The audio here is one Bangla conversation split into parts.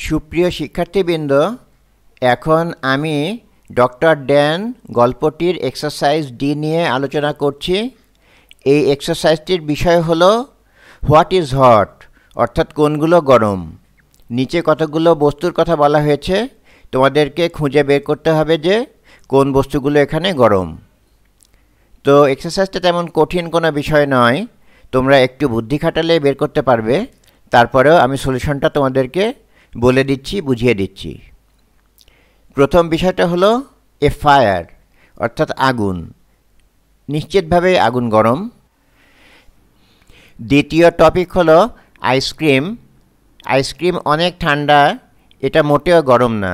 সুপ্রিয় শিক্ষার্থীবৃন্দ, এখন আমি ডক্টর ড্যান গল্পটির এক্সারসাইজ ডি নিয়ে আলোচনা করছি। এই এক্সারসাইজটির বিষয় হলো হোয়াট ইজ হট, অর্থাৎ কোনগুলো গরম। নিচে কতগুলো বস্তুর কথা বলা হয়েছে, তোমাদেরকে খুঁজে বের করতে হবে যে কোন বস্তুগুলো এখানে গরম। তো এক্সারসাইজটা তেমন কঠিন কোনো বিষয় নয়, তোমরা একটু বুদ্ধি খাটালে বের করতে পারবে। তারপরেও আমি সলিউশনটা তোমাদেরকে বলে দিচ্ছি, বুঝিয়ে দিচ্ছি। প্রথম বিষয়টা হলো এ ফায়ার, অর্থাৎ আগুন। নিশ্চিতভাবে আগুন গরম। দ্বিতীয় টপিক হলো আইসক্রিম। আইসক্রিম অনেক ঠান্ডা, এটা মোটেও গরম না।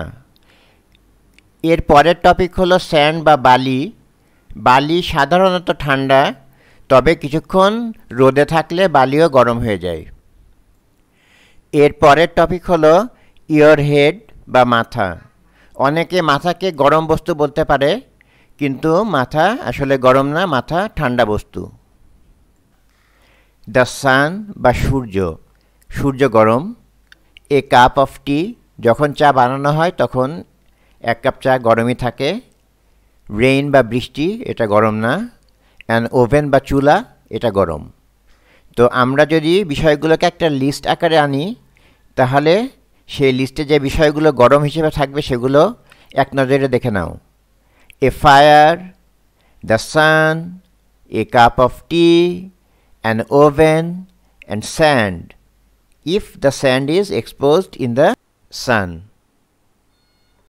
এর পরের টপিক হলো স্যান্ড বা বালি। বালি সাধারণত ঠান্ডা, তবে কিছুক্ষণ রোদে থাকলে বালিও গরম হয়ে যায়। এর পরের টপিক হলো ইয়োর হেড বা মাথা। অনেকে মাথাকে গরম বস্তু বলতে পারে, কিন্তু মাথা আসলে গরম না, মাথা ঠান্ডা বস্তু। দ্য সান বা সূর্য, সূর্য গরম। এ কাপ অফ টি, যখন চা বানানো হয় তখন এক কাপ চা গরমই থাকে। রেইন বা বৃষ্টি, এটা গরম না। অ্যান ওভেন বা চুলা, এটা গরম। তো আমরা যদি বিষয়গুলোকে একটা লিস্ট আকারে আনি, তাহলে সেই লিস্টে যে বিষয়গুলো গরম হিসেবে থাকবে সেগুলো এক নজরে দেখে নাও। A fire, the sun, a cup of tea, an oven, and sand, if the sand is exposed in the San.